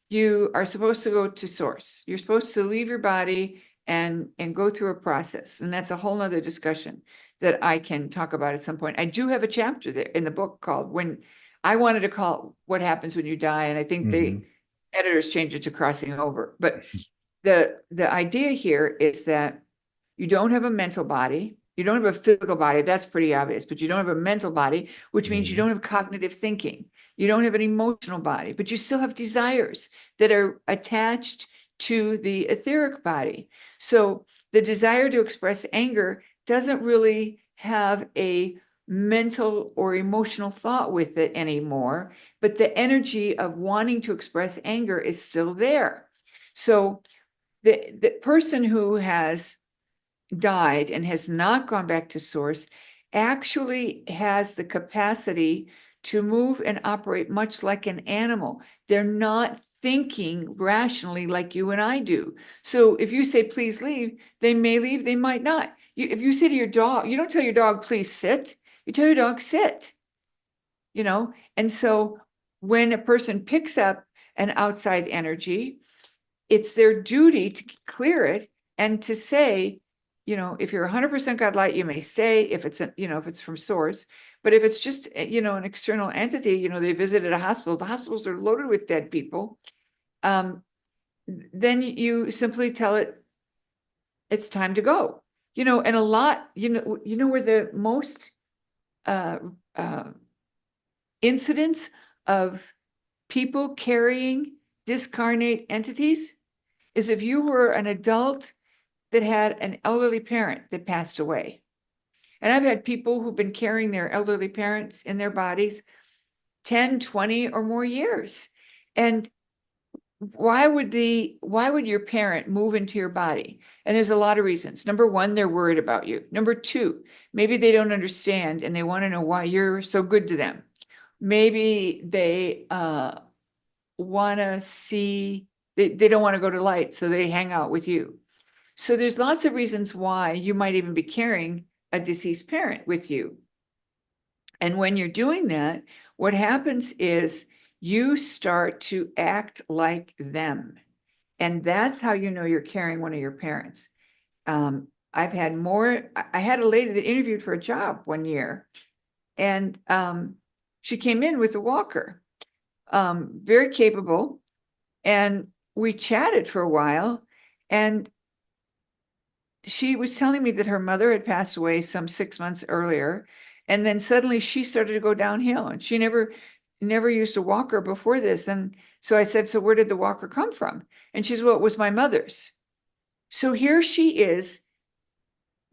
you are supposed to go to source. You're supposed to leave your body and go through a process. And that's a whole nother discussion that I can talk about at some point. I do have a chapter there in the book called I wanted to call it What Happens When You Die. And I think the editors changed it to Crossing Over. But the idea here is that you don't have a mental body. You don't have a physical body. That's pretty obvious, but you don't have a mental body, which means you don't have cognitive thinking. You don't have an emotional body, but you still have desires that are attached to the etheric body. So the desire to express anger doesn't really have a mental or emotional thought with it anymore, but the energy of wanting to express anger is still there. So the person who has died and has not gone back to source actually has the capacity to move and operate much like an animal. They're not thinking rationally like you and I do. So if you say, please leave, they may leave, they might not. If you say to your dog, you don't tell your dog, please sit. You tell your dog, sit, And so when a person picks up an outside energy, it's their duty to clear it and to say, if you're 100% God light, you may stay if it's from source. But if it's just, an external entity, they visited a hospital, the hospitals are loaded with dead people. Then you simply tell it, it's time to go, and a lot, where the most incidents of people carrying discarnate entities is if you were an adult that had an elderly parent that passed away. And I've had people who've been carrying their elderly parents in their bodies 10, 20 or more years. And why would your parent move into your body? And there's a lot of reasons. Number one, they're worried about you. Number two, maybe they don't understand and they want to know why you're so good to them. Maybe they want to see, they don't want to go to light, so they hang out with you. So there's lots of reasons why you might even be carrying a deceased parent with you. And when you're doing that, what happens is you start to act like them. And that's how you know you're carrying one of your parents. I had a lady that interviewed for a job one year, and she came in with a walker, very capable. And we chatted for a while, and she was telling me that her mother had passed away some 6 months earlier. And then suddenly she started to go downhill, and she never used a walker before this. And so I said, so where did the walker come from? And she said, well, it was my mother's. So here she is.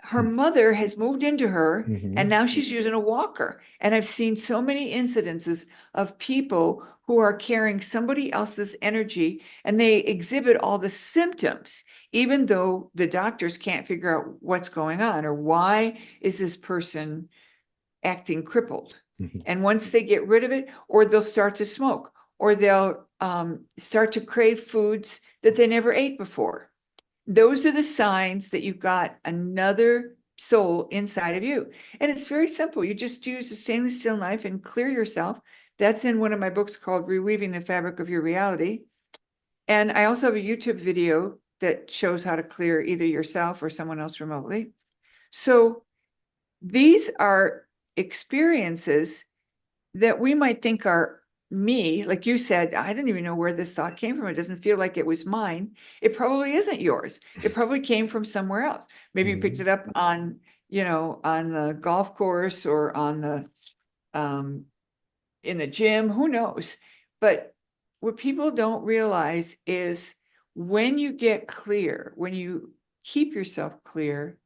Her mother has moved into her, and now she's using a walker. And I've seen so many incidences of people who are carrying somebody else's energy, and they exhibit all the symptoms, even though the doctors can't figure out what's going on or why is this person acting crippled. And once they get rid of it, or they'll start to smoke, or they'll start to crave foods that they never ate before. Those are the signs that you've got another soul inside of you. And it's very simple. You just use a stainless steel knife and clear yourself. That's in one of my books called Reweaving the Fabric of Your Reality. And I also have a YouTube video that shows how to clear either yourself or someone else remotely. So these are experiences that we might think are me. Like you said, I didn't even know where this thought came from. It doesn't feel like it was mine. It probably isn't yours. It probably came from somewhere else. Maybe you picked it up on, on the golf course or on the, in the gym, who knows? But what people don't realize is when you get clear, when you keep yourself clear,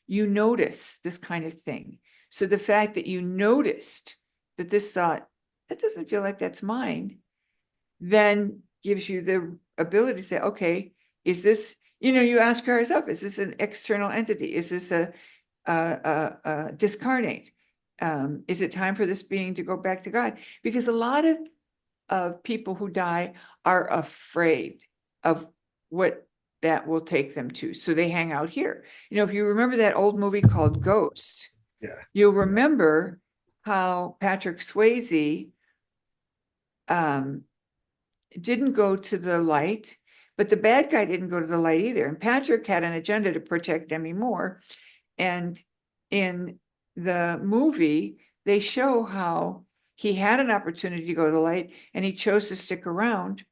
you notice this kind of thing. So the fact that you noticed that this thought, that doesn't feel like that's mine, then gives you ability to say, okay, is this, you ask yourself, is this an external entity? Is this a discarnate? Is it time for this being to go back to God? Because a lot of people who die are afraid of what that will take them to. So they hang out here. If you remember that old movie called Ghost, Yeah. you'll remember how Patrick Swayze didn't go to the light, but the bad guy didn't go to the light either. And Patrick had an agenda to protect Demi Moore. And in the movie, they show how he had an opportunity to go to the light and he chose to stick around.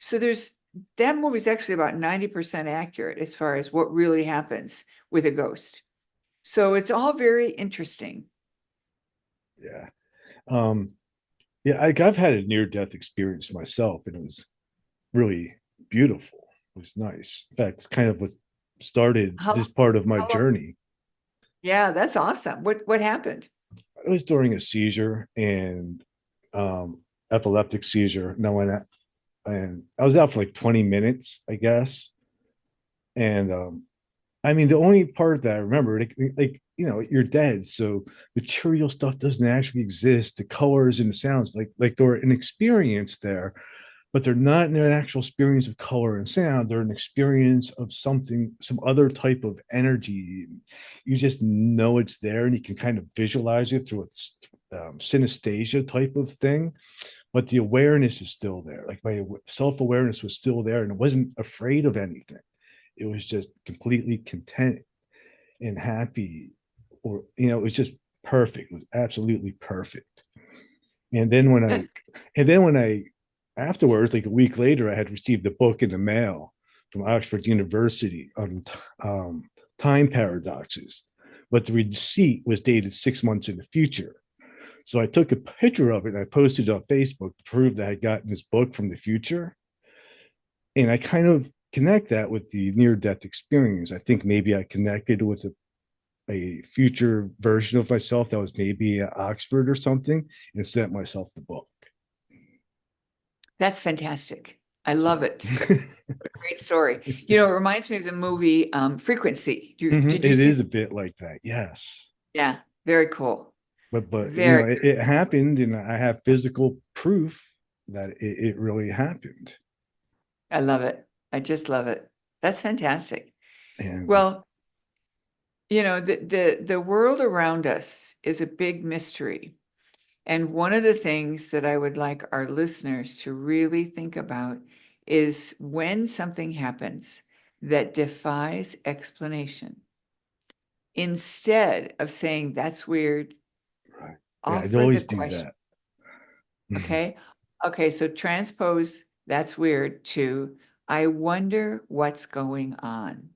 So that movie is actually about 90% accurate as far as what really happens with a ghost. So it's all very interesting. Yeah. Yeah, I've had a near-death experience myself, and it was really beautiful. It was nice. In fact, it's kind of what started How, this part of my how long- journey. Yeah, that's awesome. What happened? It was during a seizure and epileptic seizure. And I was out for like 20 minutes, I guess. And I mean, the only part that I remember, you're dead, so material stuff doesn't actually exist. The colors and the sounds, like they're an experience there, but they're not an actual experience of color and sound. They're an experience of something, some other type of energy. You just know it's there, and you can kind of visualize it through a synesthesia type of thing. But the awareness is still there. Like my self-awareness was still there, and it wasn't afraid of anything. It was just completely content and happy, or it was just perfect. It was absolutely perfect. And then when I afterwards, like a week later, I had received a book in the mail from Oxford University on time paradoxes, but the receipt was dated 6 months in the future. So I took a picture of it and I posted it on Facebook to prove that I had gotten this book from the future. And I kind of connect that with the near-death experience. I think maybe I connected with a future version of myself that was maybe at Oxford or something, and sent myself the book. That's fantastic. I So love it. What a great story. It reminds me of the movie Frequency. Did it you see? is a bit like that, yes. Yeah, very cool. But Very, it happened, and I have physical proof that it really happened. I love it. I just love it. That's fantastic. And Well, the world around us is a big mystery. And one of the things that I would like our listeners to really think about is when something happens that defies explanation, instead of saying, that's weird, right. Yeah, I'd offer the always do question. that. Okay. Okay. So transpose that's weird to, I wonder what's going on.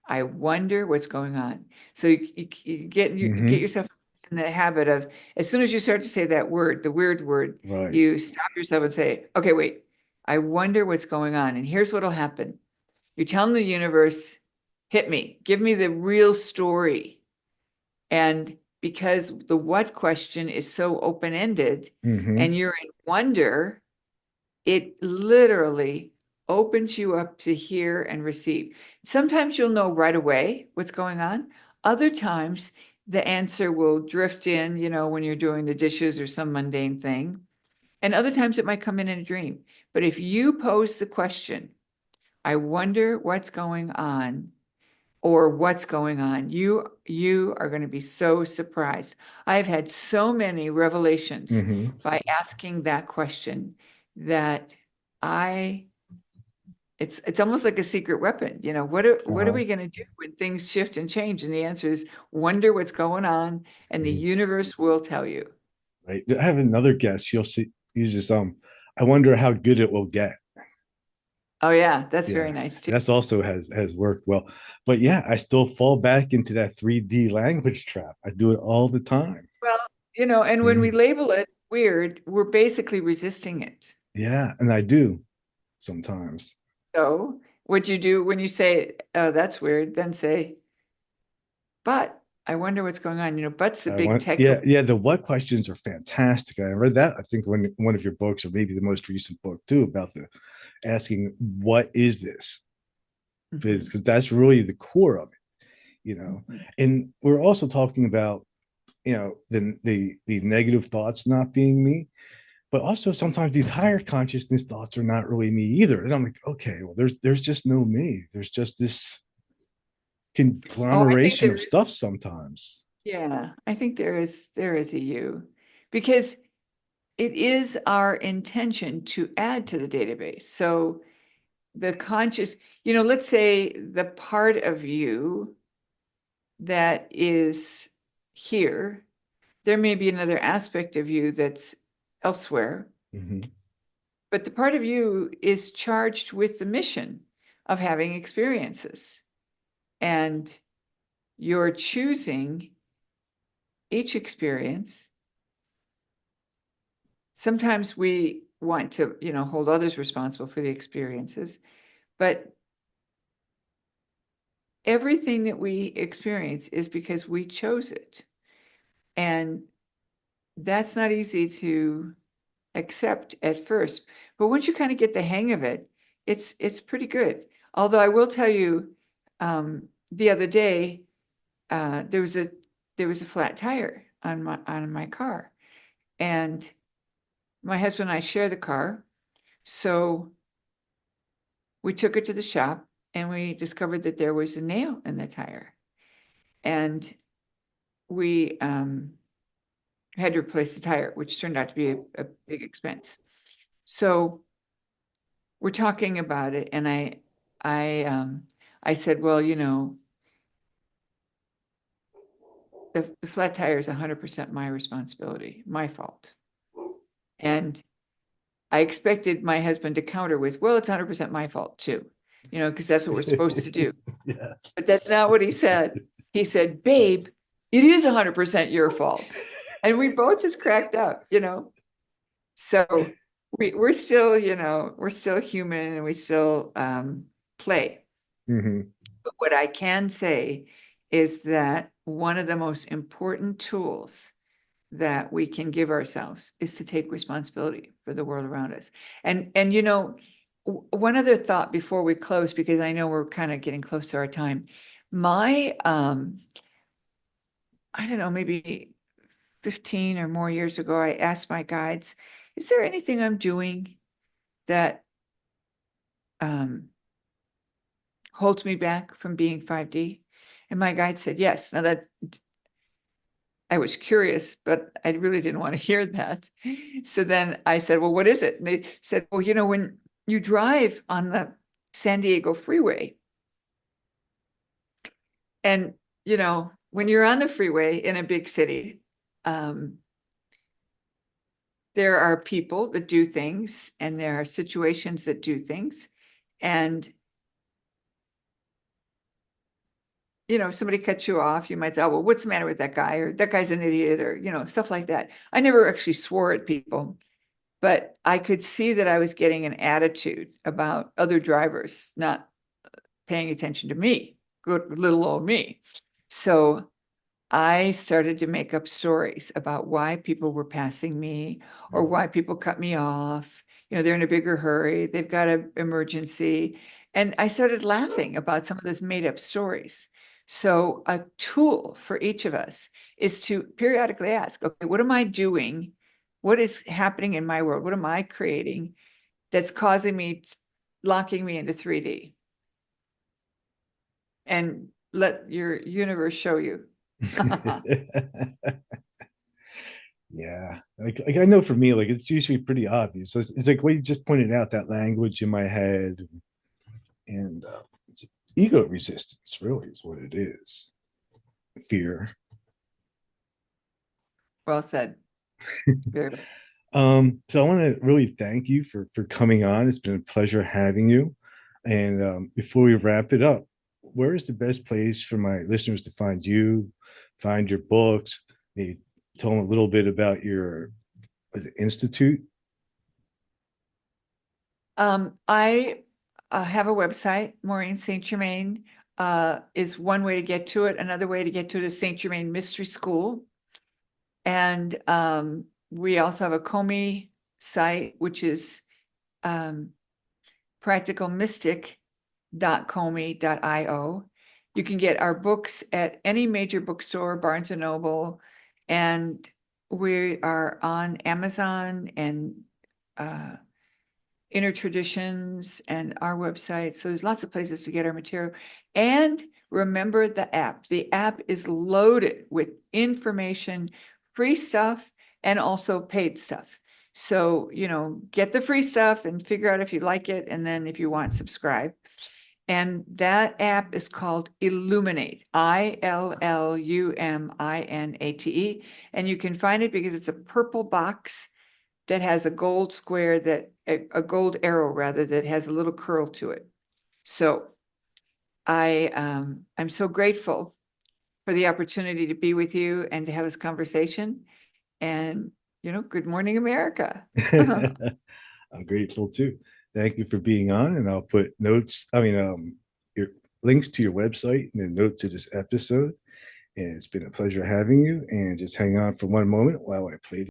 I wonder what's going on. So you get yourself in the habit of, as soon as you start to say that word, the weird word, Right. you stop yourself and say, okay, wait, I wonder what's going on. And here's what'll happen. You're telling the universe, hit me, give me the real story. And because the what question is so open-ended Mm-hmm. and you're in wonder, it literally opens you up to hear and receive. Sometimes you'll know right away what's going on. Other times the answer will drift in, when you're doing the dishes or some mundane thing. And other times it might come in a dream. But if you pose the question, I wonder what's going on, or what's going on, you are going to be so surprised. I've had so many revelations Mm-hmm. by asking that question that I it's almost like a secret weapon. What are Uh-huh. we going to do when things shift and change? And the answer is wonder what's going on, and the Mhm. universe will tell you. Right. I have another guess. You'll see. He's just I wonder how good it will get. Oh yeah, that's very Yeah, nice too. that's also has worked well. But yeah, I still fall back into that 3D language trap. I do it all the time. Well, and when we Mhm. label it weird, we're basically resisting it. Yeah, and I do sometimes. So what you do when you say, oh, that's weird, then say, but I wonder what's going on. But's the I big want, tech. yeah. The what questions are fantastic. I read that. I think when one of your books, or maybe the most recent book too, about the asking, what is this? Because Mhm. that's really the core of it. Mhm. And we're also talking about, the negative thoughts not being me, but also sometimes these higher consciousness thoughts are not really me either. And I'm like, okay, well, there's just no me. There's just this Oh, I think conglomeration of there is. stuff sometimes. Yeah, I think there is a you, because it is our intention to add to the database. So the conscious, let's say the part of you that is here, there may be another aspect of you that's elsewhere, Mhm. but the part of you is charged with the mission of having experiences. And you're choosing each experience. Sometimes we want to, hold others responsible for the experiences, but everything that we experience is because we chose it. And that's not easy to accept at first. But once you kind of get the hang of it, it's pretty good. Although I will tell you, the other day, there was a flat tire on my car. And my husband and I share the car. So we took it to the shop and we discovered that there was a nail in the tire. And we had to replace the tire, which turned out to be a big expense. So we're talking about it, and I said, well, the flat tire is 100% my responsibility, my fault. And I expected my husband to counter with, well, it's 100% my fault too, because that's what we're supposed to do. Yes. But that's not what he said. He said, babe, it is 100% your fault. And we both just cracked up. So we're still, we're still human, and we still play. Mhm. But what I can say is that one of the most important tools that we can give ourselves is to take responsibility for the world around us. And one other thought before we close, because I know we're kind of getting close to our time. My I don't know, maybe 15 or more years ago, I asked my guides, is there anything I'm doing that holds me back from being 5D? And my guide said, yes. Now that I was curious, but I really didn't want to hear that. So then I said, well, what is it? And they said, well, when you drive on the San Diego freeway, and, when you're on the freeway in a big city, there are people that do things, and there are situations that do things. And if somebody cuts you off, you might say, oh, well, what's the matter with that guy? Or that guy's an idiot, or, stuff like that. I never actually swore at people, but I could see that I was getting an attitude about other drivers not paying attention to me, good little old me. So I started to make up stories about why people were passing me, or why people cut me off. They're in a bigger hurry, they've got an emergency. And I started laughing about some of those made up stories. So a tool for each of us is to periodically ask, okay, what am I doing? What is happening in my world? What am I creating that's causing me, locking me into 3D? And let your universe show you. Yeah, like I know for me, like it's usually pretty obvious. It's like what you just pointed out, that language in my head, and it's ego resistance. Really, is what it is. Fear. Well said. Very well said. So I want to really thank you for coming on. It's been a pleasure having you. And before we wrap it up, where is the best place for my listeners to find you, find your books? Maybe tell them a little bit about your institute. I have a website. Maureen St. Germain is one way to get to it. Another way to get to it is St. Germain Mystery School. And we also have a Comey site, which is practicalmystic.comey.io. You can get our books at any major bookstore, Barnes and Noble, and we are on Amazon and Inner Traditions and our website. So there's lots of places to get our material. And remember the app. The app is loaded with information, free stuff, and also paid stuff. So, get the free stuff and figure out if you like it. And then if you want, subscribe. And that app is called Illuminate, Illuminate. And you can find it because it's a purple box that has a gold square a gold arrow rather, that has a little curl to it. So I'm so grateful for the opportunity to be with you and to have this conversation. And, good morning, America. I'm grateful too. Thank you for being on, and I'll put your links to your website and a note to this episode. And it's been a pleasure having you. And just hang on for one moment while I play